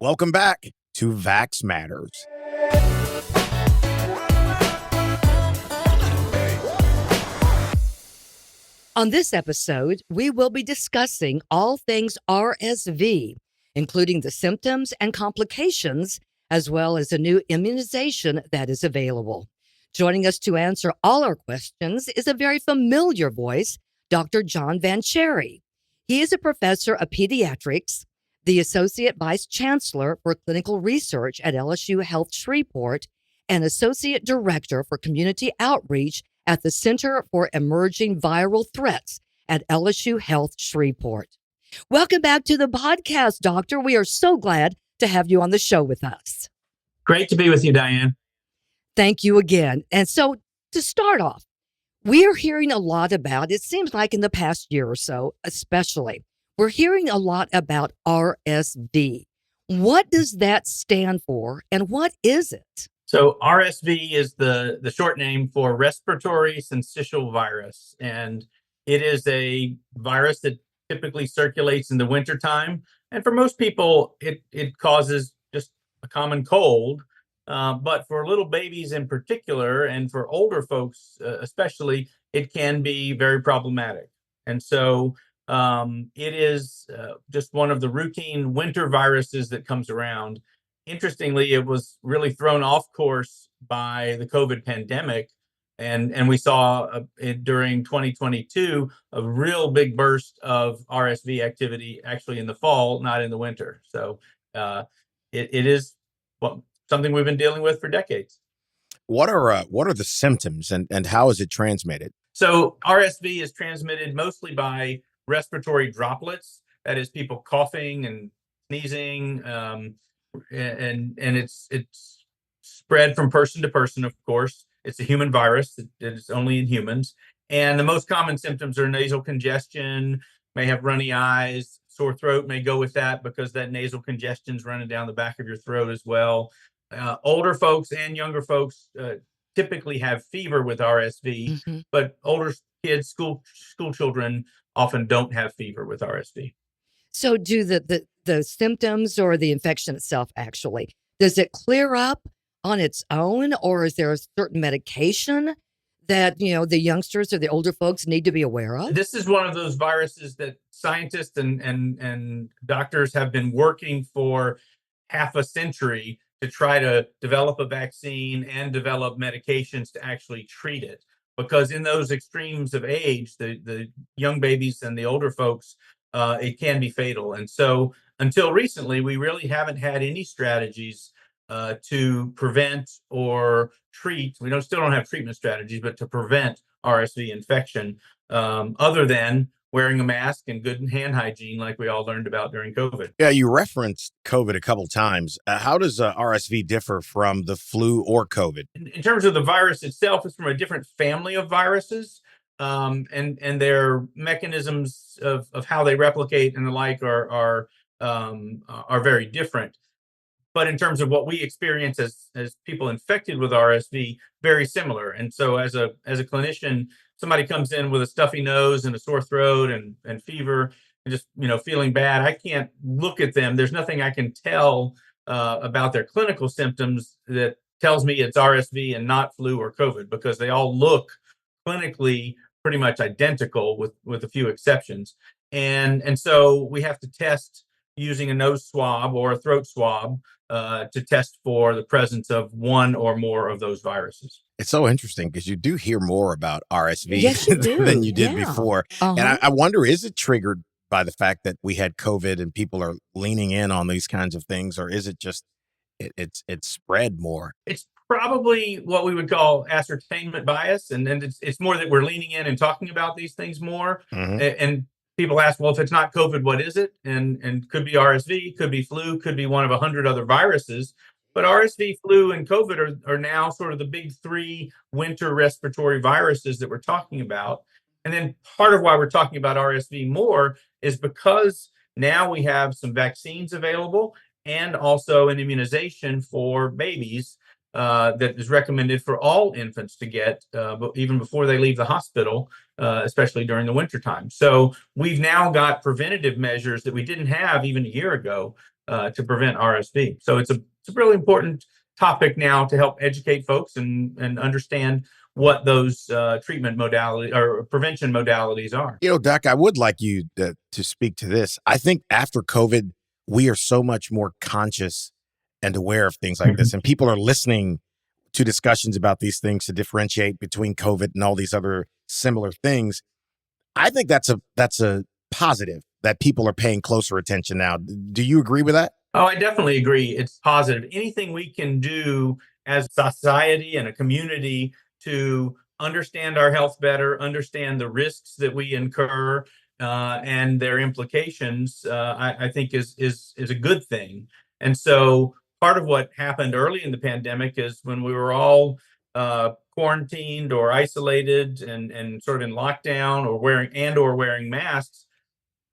Welcome back to Vax Matters. On this episode, we will be discussing all things RSV, including the symptoms and complications, as well as a new immunization that is available. Joining us to answer all our questions is a very familiar voice, Dr. John Vanchiere. He is a professor of pediatrics, the Associate Vice Chancellor for Clinical Research at LSU Health Shreveport, and Associate Director for Community Outreach at the Center for Emerging Viral Threats at LSU Health Shreveport. Welcome back to the podcast, Doctor. We are so glad to have you on the show with us. Great to be with you, Diane. Thank you again. And so to start off, we are hearing a lot about, it seems like in the past year or so, especially, we're hearing a lot about RSV. What does that stand for and what is it? So RSV is the short name for respiratory syncytial virus. And it is a virus that typically circulates in the wintertime. And for most people, it causes just a common cold. But for little babies in particular, and for older folks especially, it can be very problematic. And so it is just one of the routine winter viruses that comes around. Interestingly, it was really thrown off course by the COVID pandemic. And we saw during 2022 a real big burst of RSV activity actually in the fall, not in the winter. So it is something we've been dealing with for decades. What are the symptoms and how is it transmitted? So RSV is transmitted mostly by respiratory droplets. That is, people coughing and sneezing, and it's spread from person to person. Of course, it's a human virus. It's only in humans. And the most common symptoms are nasal congestion, may have runny eyes, sore throat may go with that because that nasal congestion is running down the back of your throat as well. Older folks and younger folks typically have fever with RSV, but older kids, school children often don't have fever with RSV. So do the symptoms or the infection itself actually, does it clear up on its own, or is there a certain medication that, the youngsters or the older folks need to be aware of? This is one of those viruses that scientists and doctors have been working for half a century to try to develop a vaccine and develop medications to actually treat it. Because in those extremes of age, the young babies and the older folks, it can be fatal. And so until recently, we really haven't had any strategies to prevent or treat. We still don't have treatment strategies, but to prevent RSV infection, other than wearing a mask and good hand hygiene like we all learned about during COVID. Yeah, you referenced COVID a couple times. How does RSV differ from the flu or COVID? In terms of the virus itself, it's from a different family of viruses, and their mechanisms of how they replicate and the like are very different. But in terms of what we experience as people infected with RSV, very similar. And so as a clinician, somebody comes in with a stuffy nose and a sore throat and fever and just, feeling bad, I can't look at them. There's nothing I can tell about their clinical symptoms that tells me it's RSV and not flu or COVID, because they all look clinically pretty much identical with a few exceptions. And so we have to test using a nose swab or a throat swab to test for the presence of one or more of those viruses. It's so interesting because you do hear more about RSV Yes, you do. than you did before. Uh-huh. And I wonder, is it triggered by the fact that we had COVID and people are leaning in on these kinds of things, or is it just it's spread more? It's probably what we would call ascertainment bias, and it's more that we're leaning in and talking about these things more. And people ask, well, if it's not COVID, what is it? And could be RSV, could be flu, could be one of 100 other viruses. But RSV, flu, and COVID are now sort of the big three winter respiratory viruses that we're talking about. And then part of why we're talking about RSV more is because now we have some vaccines available and also an immunization for babies that is recommended for all infants to get, even before they leave the hospital, especially during the wintertime. So we've now got preventative measures that we didn't have even a year ago to prevent RSV. So it's a really important topic now to help educate folks and understand what those treatment modalities or prevention modalities are. Doc, I would like you to speak to this. I think after COVID, we are so much more conscious and aware of things like this, and people are listening to discussions about these things to differentiate between COVID and all these other similar things. I think that's a positive that people are paying closer attention now. Do you agree with that? Oh, I definitely agree. It's positive. Anything we can do as a society and a community to understand our health better, understand the risks that we incur, and their implications, I think is a good thing. And so part of what happened early in the pandemic is when we were all quarantined or isolated and sort of in lockdown or wearing masks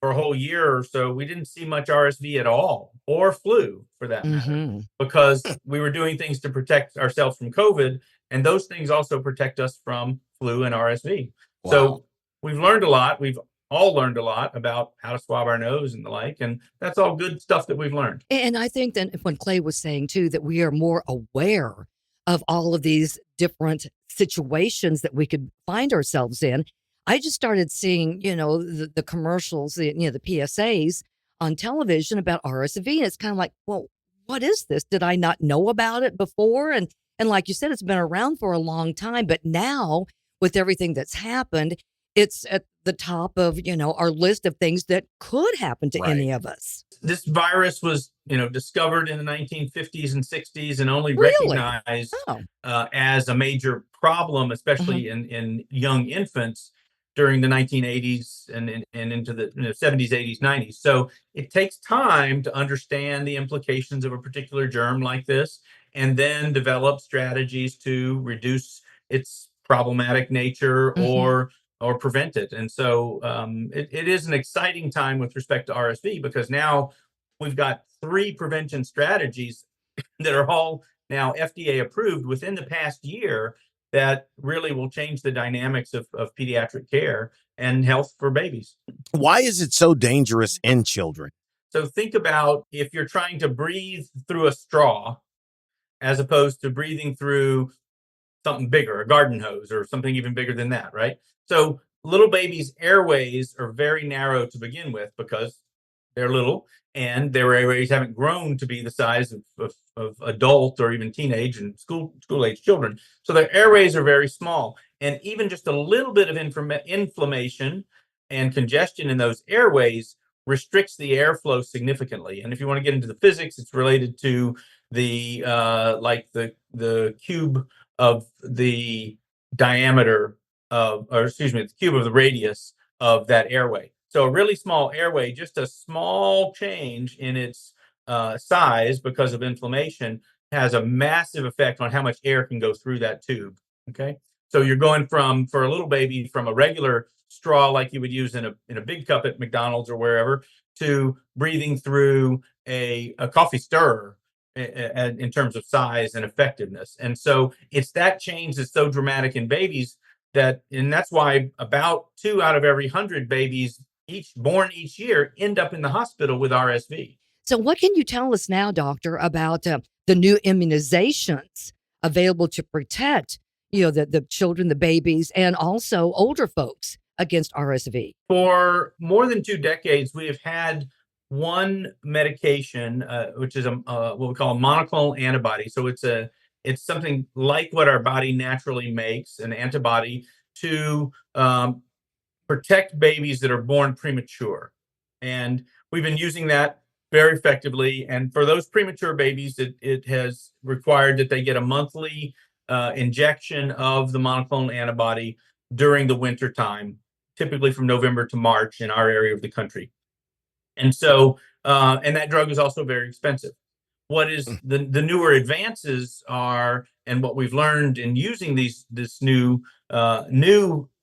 for a whole year or so, we didn't see much RSV at all, or flu for that matter, because we were doing things to protect ourselves from COVID, and those things also protect us from flu and RSV. Wow. So we've learned a lot. We've all learned a lot about how to swab our nose and the like, and that's all good stuff that we've learned. And I think that when Clay was saying too, that we are more aware of all of these different situations that we could find ourselves in. I just started seeing, the commercials, the PSAs on television about RSV. And it's kind of like, well, what is this? Did I not know about it before? And like you said, it's been around for a long time, but now with everything that's happened, it's at the top of, our list of things that could happen to any of us. This virus was, discovered in the 1950s and 60s and only Really? recognized as a major problem, especially in young infants during the 1980s and into the 70s, 80s, 90s. So it takes time to understand the implications of a particular germ like this, and then develop strategies to reduce its problematic nature or prevent it. And so it is an exciting time with respect to RSV, because now we've got 3 prevention strategies that are all now FDA approved within the past year that really will change the dynamics of pediatric care and health for babies. Why is it so dangerous in children? So think about if you're trying to breathe through a straw as opposed to breathing through something bigger, a garden hose or something even bigger than that, right? So little babies' airways are very narrow to begin with because they're little, and their airways haven't grown to be the size of adult or even teenage and school age children. So their airways are very small, and even just a little bit of inflammation and congestion in those airways restricts the airflow significantly. And if you want to get into the physics, it's related to the the cube of the diameter of, or excuse me, the cube of the radius of that airway. So a really small airway, just a small change in its size because of inflammation, has a massive effect on how much air can go through that tube. Okay, so you're going from, for a little baby, from a regular straw like you would use in a big cup at McDonald's or wherever, to breathing through a coffee stirrer in terms of size and effectiveness. And so it's that change that's so dramatic in babies and that's why about 2 out of every 100 babies born each year end up in the hospital with RSV. So what can you tell us now, doctor, about the new immunizations available to protect, the children, the babies, and also older folks against RSV? For more than 2 decades, we have had one medication, which is what we call a monoclonal antibody. So it's something like what our body naturally makes, an antibody to protect babies that are born premature. And we've been using that very effectively. And for those premature babies, it has required that they get a monthly injection of the monoclonal antibody during the winter time, typically from November to March in our area of the country. And so, and that drug is also very expensive. What is the newer advances are, and what we've learned in using this new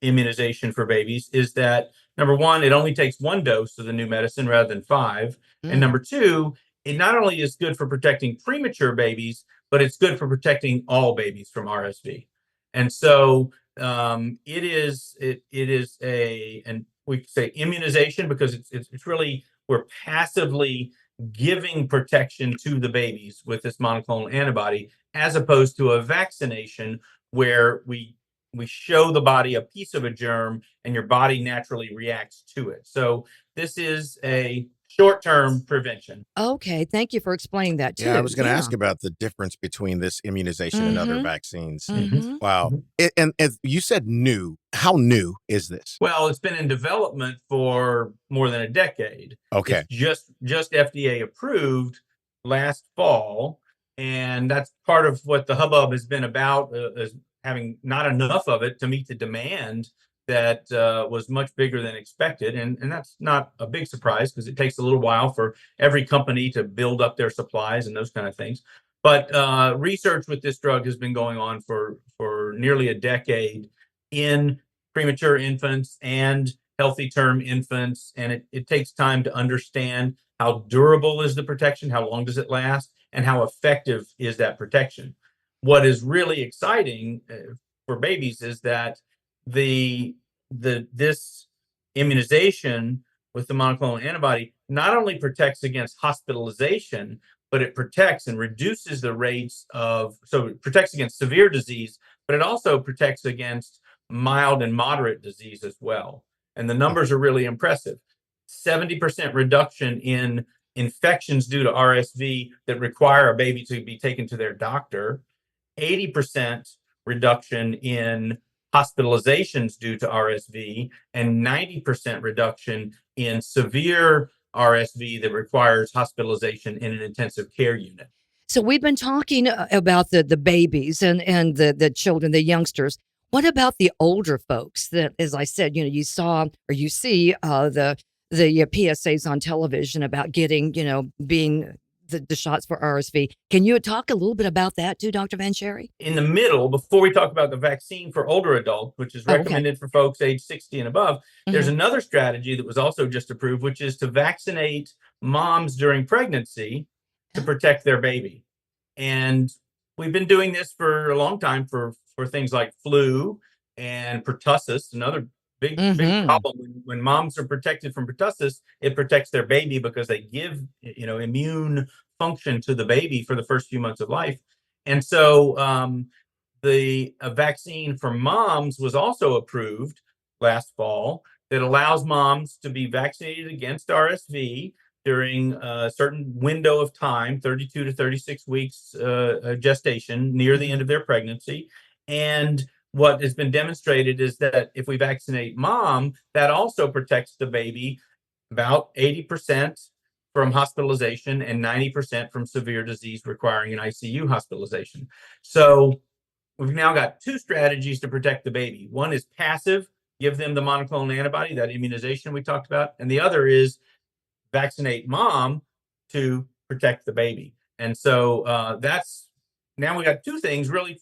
immunization for babies, is that number one, it only takes 1 dose of the new medicine rather than 5, and number 2, it not only is good for protecting premature babies, but it's good for protecting all babies from RSV. And so it is and we say immunization because it's really, we're passively giving protection to the babies with this monoclonal antibody, as opposed to a vaccination where we show the body a piece of a germ and your body naturally reacts to it. So this is a short-term prevention. Okay, thank you for explaining that too. Yeah, I was going to Yeah. ask about the difference between this immunization and other vaccines. Mhm. Wow. And you said new. How new is this? Well, it's been in development for more than a decade. Okay. It's just FDA approved last fall, and that's part of what the hubbub has been about, is having not enough of it to meet the demand that was much bigger than expected. And that's not a big surprise, because it takes a little while for every company to build up their supplies and those kind of things. But research with this drug has been going on for nearly a decade in premature infants and healthy term infants. And it takes time to understand how durable is the protection, how long does it last, and how effective is that protection. What is really exciting for babies is that this immunization with the monoclonal antibody not only protects against hospitalization, but it protects and reduces the rates so it protects against severe disease, but it also protects against mild and moderate disease as well. And the numbers are really impressive. 70% reduction in infections due to RSV that require a baby to be taken to their doctor, 80% reduction in hospitalizations due to RSV, and 90% reduction in severe RSV that requires hospitalization in an intensive care unit. So we've been talking about the babies and the children, the youngsters. What about the older folks that, as I said, you saw or you see the PSAs on television about getting, being the shots for RSV. Can you talk a little bit about that too, Dr. Vanchiere? In the middle, before we talk about the vaccine for older adults, which is recommended for folks age 60 and above, there's another strategy that was also just approved, which is to vaccinate moms during pregnancy to protect their baby. And we've been doing this for a long time for things like flu and pertussis, another big problem. When moms are protected from pertussis, it protects their baby because they give immune function to the baby for the first few months of life. And so the vaccine for moms was also approved last fall that allows moms to be vaccinated against RSV during a certain window of time, 32 to 36 weeks gestation, near the end of their pregnancy. And what has been demonstrated is that if we vaccinate mom, that also protects the baby about 80% from hospitalization and 90% from severe disease requiring an ICU hospitalization. So we've now got two strategies to protect the baby. One is passive, give them the monoclonal antibody, that immunization we talked about. And the other is vaccinate mom to protect the baby. And so now we got two things really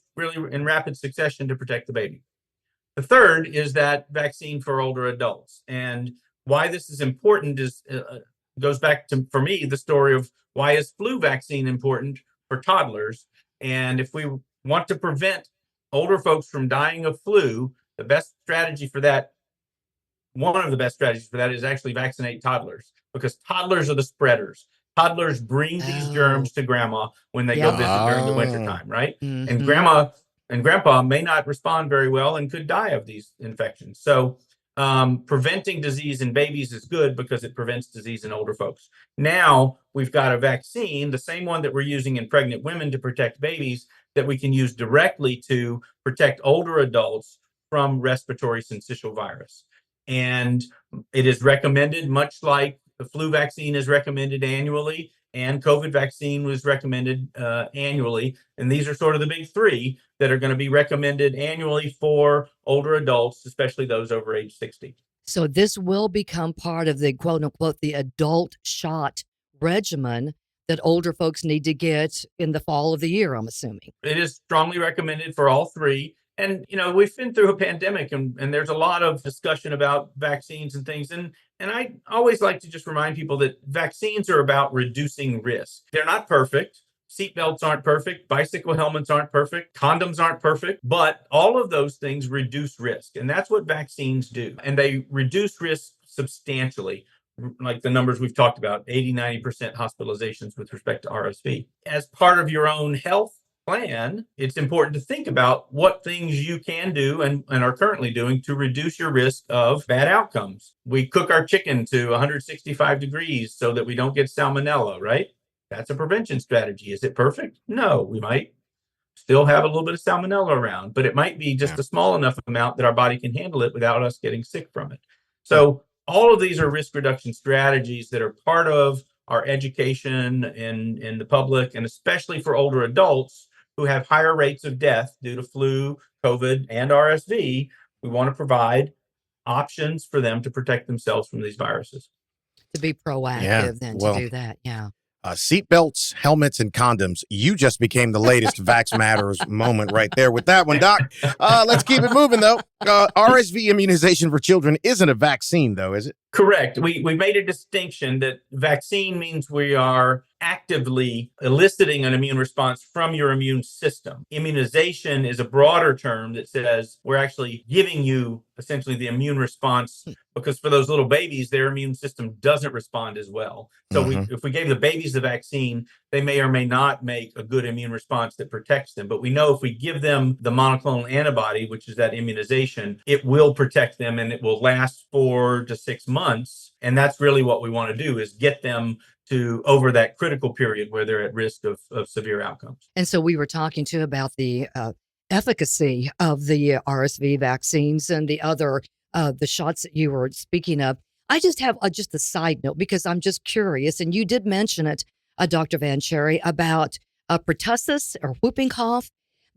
in rapid succession to protect the baby. The third is that vaccine for older adults. And why this is important is goes back to, for me, the story of why is flu vaccine important for toddlers. And if we want to prevent older folks from dying of flu, the best strategy for that, one of the best strategies for that, is actually vaccinate toddlers, because toddlers are the spreaders. Toddlers bring these germs to grandma when they go visit during the wintertime, right? And grandma and grandpa may not respond very well and could die of these infections. So preventing disease in babies is good because it prevents disease in older folks. Now we've got a vaccine, the same one that we're using in pregnant women to protect babies, that we can use directly to protect older adults from respiratory syncytial virus. And it is recommended, much like the flu vaccine is recommended annually, and COVID vaccine was recommended annually. And these are sort of the big three that are going to be recommended annually for older adults, especially those over age 60. So this will become part of the quote unquote, the adult shot regimen that older folks need to get in the fall of the year, I'm assuming. It is strongly recommended for all three. And, we've been through a pandemic and there's a lot of discussion about vaccines and things. And I always like to just remind people that vaccines are about reducing risk. They're not perfect. Seatbelts aren't perfect. Bicycle helmets aren't perfect. Condoms aren't perfect. But all of those things reduce risk. And that's what vaccines do. And they reduce risk substantially. like the numbers we've talked about, 80-90% hospitalizations with respect to RSV. As part of your own health plan, it's important to think about what things you can do and are currently doing to reduce your risk of bad outcomes. We cook our chicken to 165 degrees so that we don't get salmonella, right? That's a prevention strategy. Is it perfect? No, we might still have a little bit of salmonella around, but it might be just a small enough amount that our body can handle it without us getting sick from it. So all of these are risk reduction strategies that are part of our education in the public, and especially for older adults who have higher rates of death due to flu, COVID, and RSV. We want to provide options for them to protect themselves from these viruses. To be proactive than to do that. Yeah. Seatbelts, helmets, and condoms. You just became the latest Vax Matters moment right there with that one, Doc. Let's keep it moving, though. RSV immunization for children isn't a vaccine, though, is it? Correct. We made a distinction that vaccine means we are actively eliciting an immune response from your immune system. Immunization is a broader term that says we're actually giving you essentially the immune response, because for those little babies, their immune system doesn't respond as well. So if we gave the babies the vaccine, they may or may not make a good immune response that protects them. But we know if we give them the monoclonal antibody, which is that immunization, it will protect them and it will last 4 to 6 months. And that's really what we want to do, is get them to over that critical period where they're at risk of severe outcomes. And so we were talking too about the efficacy of the RSV vaccines and the other the shots that you were speaking of. I just have just a side note because I'm just curious, and you did mention it, Dr. Vanchiere, about pertussis or whooping cough.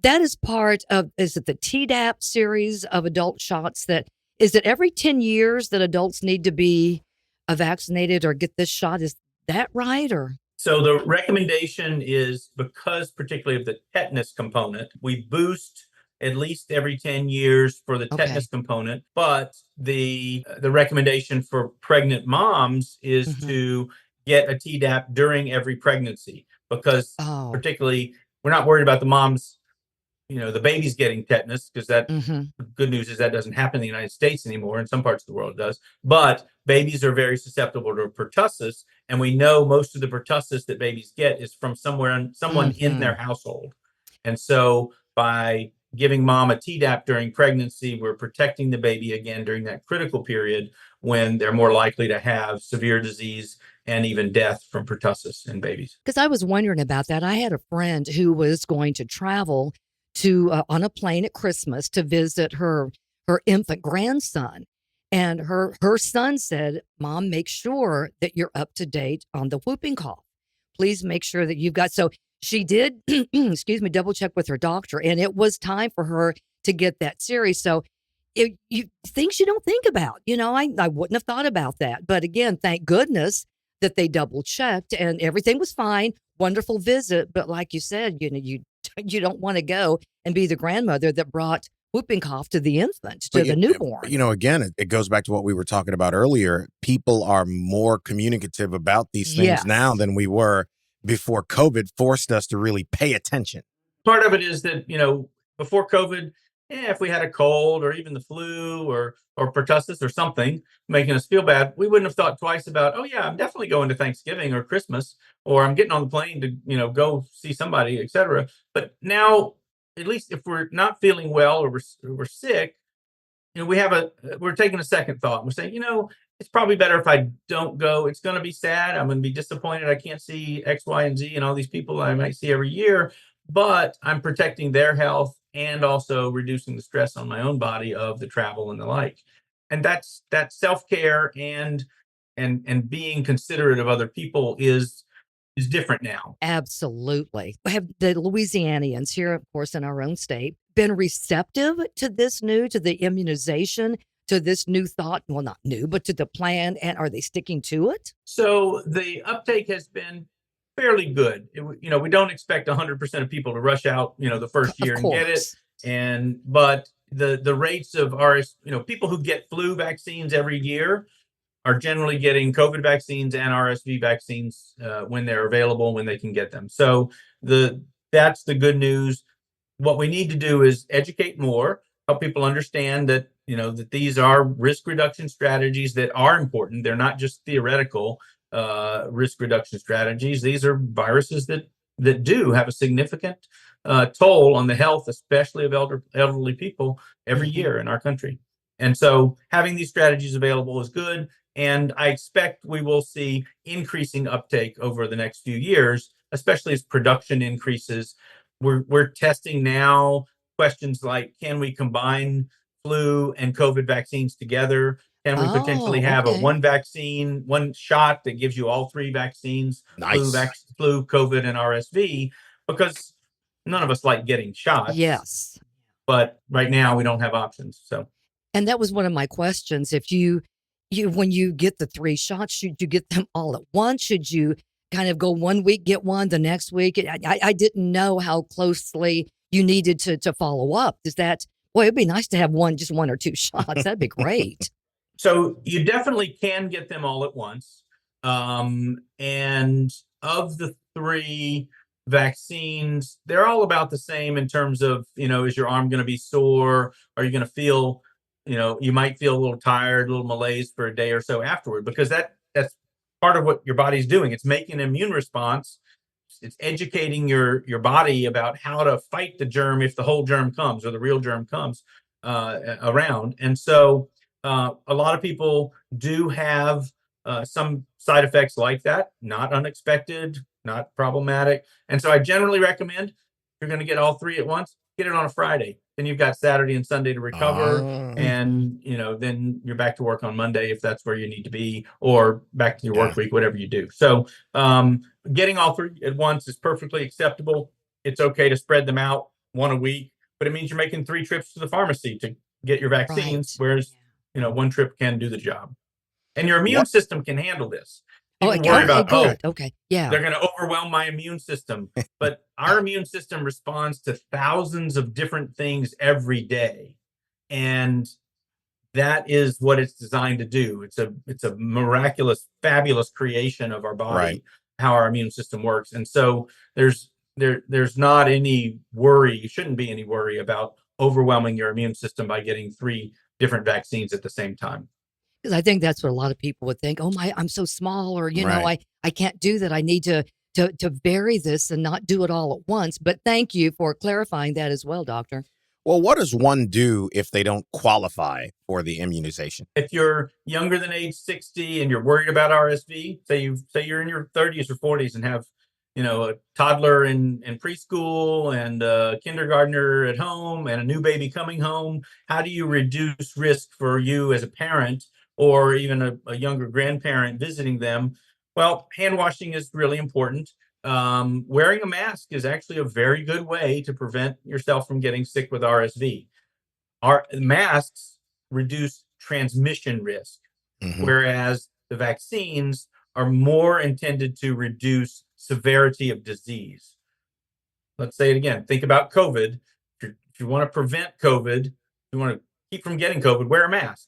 That is part of, is it the Tdap series of adult shots? That is it every 10 years that adults need to be vaccinated or get this shot? Is that right? Or so the recommendation is, because particularly of the tetanus component, we boost at least every 10 years for the tetanus component. But the recommendation for pregnant moms is to get a Tdap during every pregnancy, because particularly we're not worried about the moms, the baby's getting tetanus, because that the good news is that doesn't happen in the United States anymore. In some parts of the world it does. But babies are very susceptible to pertussis. And we know most of the pertussis that babies get is from someone in their household. And so by giving mom a Tdap during pregnancy, we're protecting the baby again during that critical period when they're more likely to have severe disease and even death from pertussis in babies. Because I was wondering about that. I had a friend who was going to travel to on a plane at Christmas to visit her infant grandson. And her son said, "Mom, make sure that you're up to date on the whooping cough. Please make sure that you've got." So she did, double check with her doctor, and it was time for her to get that series. So things you don't think about, I wouldn't have thought about that. But again, thank goodness that they double checked and everything was fine. Wonderful visit. But like you said, you don't want to go and be the grandmother that brought whooping cough to the infant, to the newborn. Again, it goes back to what we were talking about earlier. People are more communicative about these things now than we were before COVID forced us to really pay attention. Part of it is that, before COVID, if we had a cold or even the flu or pertussis or something making us feel bad, we wouldn't have thought twice about, oh yeah, I'm definitely going to Thanksgiving or Christmas, or I'm getting on the plane to, go see somebody, etc. But now, at least if we're not feeling well or we're sick, we're taking a second thought. We're saying, it's probably better if I don't go. It's going to be sad. I'm going to be disappointed. I can't see X, Y, and Z and all these people I might see every year, but I'm protecting their health and also reducing the stress on my own body of the travel and the like. And that's self-care and being considerate of other people is different now. Absolutely. Have the Louisianians here, of course, in our own state, been receptive to the immunization, to this new thought? Well, not new, but to the plan. And are they sticking to it? So the uptake has been fairly good. We don't expect 100% of people to rush out, the first year and get it. But the rates of people who get flu vaccines every year are generally getting COVID vaccines and RSV vaccines when they're available, when they can get them. So that's the good news. What we need to do is educate more help people understand that, that these are risk reduction strategies that are important. They're not just theoretical risk reduction strategies. These are viruses that do have a significant toll on the health, especially of elderly people every year in our country. And so having these strategies available is good. And I expect we will see increasing uptake over the next few years, especially as production increases. We're testing now questions like, can we combine flu and COVID vaccines together? Can we potentially Oh, have a okay. one vaccine, one shot that gives you all three vaccines, Nice. flu, COVID, and RSV? Because none of us like getting shots. Yes. But right now we don't have options. So, And that was one of my questions. If you when you get the 3 shots, should you get them all at once? Should you kind of go 1 week, get one, the next week? I didn't know how closely you needed to follow up. Is that, boy, it'd be nice to have just 1 or 2 shots. That'd be great. So you definitely can get them all at once. And of the 3 vaccines, they're all about the same in terms of, is your arm going to be sore? Are you going to feel, you might feel a little tired, a little malaise for a day or so afterward, because that's part of what your body's doing. It's making an immune response. It's educating your body about how to fight the germ if the whole germ comes or the real germ comes around. And so a lot of people do have some side effects like that, not unexpected, not problematic. And so I generally recommend, if you're going to get all 3 at once, get it on a Friday. Then you've got Saturday and Sunday to recover. And, then you're back to work on Monday if that's where you need to be, or back to your work week, whatever you do. So getting all 3 at once is perfectly acceptable. It's okay to spread them out 1 a week, but it means you're making 3 trips to the pharmacy to get your vaccines, whereas 1 trip can do the job. And your immune system can handle this. People worry about, good. Okay. Yeah. they're going to overwhelm my immune system. But our immune system responds to thousands of different things every day. And that is what it's designed to do. It's a miraculous, fabulous creation of our body, how our immune system works. And so there's not any worry, shouldn't be any worry about overwhelming your immune system by getting 3 different vaccines at the same time. Because I think that's what a lot of people would think. Oh my, I'm so small, or I can't do that. I need to vary this and not do it all at once. But thank you for clarifying that as well, doctor. Well, what does one do if they don't qualify for the immunization? If you're younger than age 60 and you're worried about RSV, say you're in your 30s or 40s and have, a toddler in preschool and a kindergartner at home and a new baby coming home, how do you reduce risk for you as a parent or even a younger grandparent visiting them? Well, hand washing is really important. Wearing a mask is actually a very good way to prevent yourself from getting sick with RSV. Our masks reduce transmission risk, whereas the vaccines are more intended to reduce severity of disease. Let's say it again. Think about COVID. If you want to prevent COVID, if you want to keep from getting COVID, wear a mask.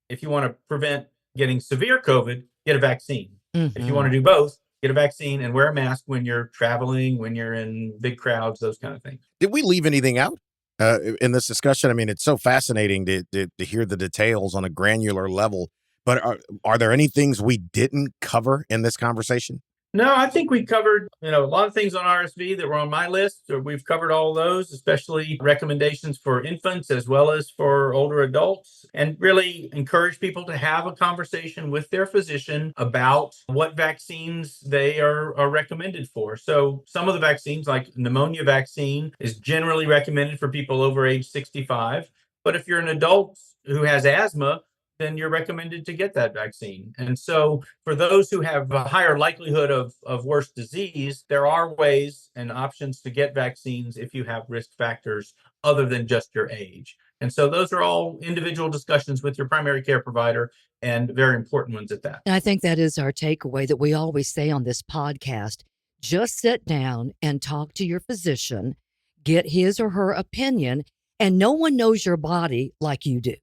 If you want to prevent getting severe COVID, get a vaccine. If you want to do both, get a vaccine and wear a mask when you're traveling, when you're in big crowds, those kind of things. Did we leave anything out in this discussion? I mean, it's so fascinating to hear the details on a granular level, but are there any things we didn't cover in this conversation? No, I think we covered, a lot of things on RSV that were on my list. Or we've covered all those, especially recommendations for infants as well as for older adults, and really encourage people to have a conversation with their physician about what vaccines they are recommended for. So some of the vaccines, like pneumonia vaccine, is generally recommended for people over age 65. But if you're an adult who has asthma, then you're recommended to get that vaccine. And so for those who have a higher likelihood of worse disease, there are ways and options to get vaccines if you have risk factors other than just your age. And so those are all individual discussions with your primary care provider, and very important ones at that. And I think that is our takeaway that we always say on this podcast. Just sit down and talk to your physician, get his or her opinion, and no one knows your body like you do.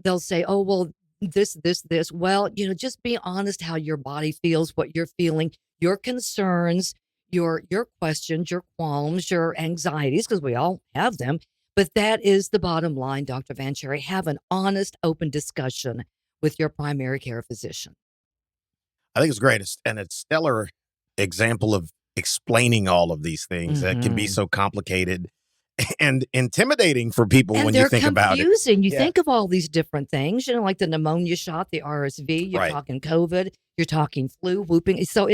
They'll say, oh, well, this. Well, just be honest how your body feels, what you're feeling, your concerns, your questions, your qualms, your anxieties, because we all have them. But that is the bottom line, Dr. Vanchiere. Have an honest, open discussion with your primary care physician. I think it's great. And it's stellar example of explaining all of these things that can be so complicated and intimidating for people And when you think about it. they're confusing. You think of all these different things, like the pneumonia shot, the RSV, you're talking COVID, you're talking flu, whooping. So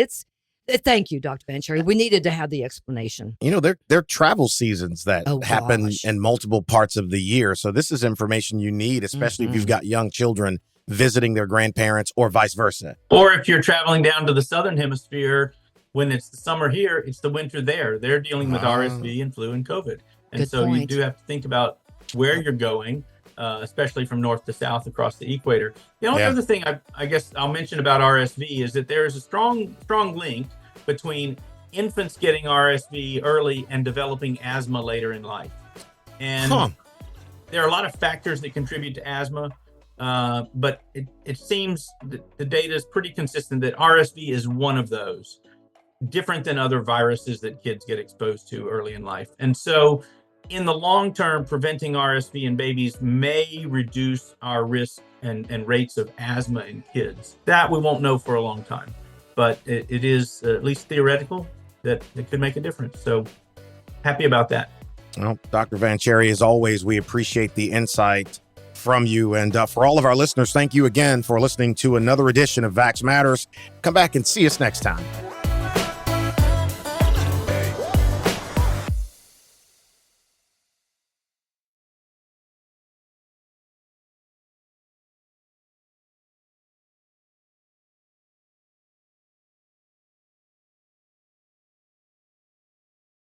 thank you, Dr. Vanchiere. We needed to have the explanation. There are travel seasons that happen in multiple parts of the year. So this is information you need, especially if you've got young children visiting their grandparents or vice versa. Or if you're traveling down to the Southern Hemisphere, when it's the summer here, it's the winter there. They're dealing with RSV and flu and COVID. And so you do have to think about where you're going, especially from north to south across the equator. The only other thing I guess I'll mention about RSV is that there is a strong link between infants getting RSV early and developing asthma later in life. And there are a lot of factors that contribute to asthma, but it seems that the data is pretty consistent that RSV is one of those, different than other viruses that kids get exposed to early in life. And so in the long term, preventing RSV in babies may reduce our risk and rates of asthma in kids. That we won't know for a long time, but it is at least theoretical that it could make a difference. So happy about that. Well, Dr. Vanchiere, as always, we appreciate the insight from you. And for all of our listeners, thank you again for listening to another edition of Vax Matters. Come back and see us next time.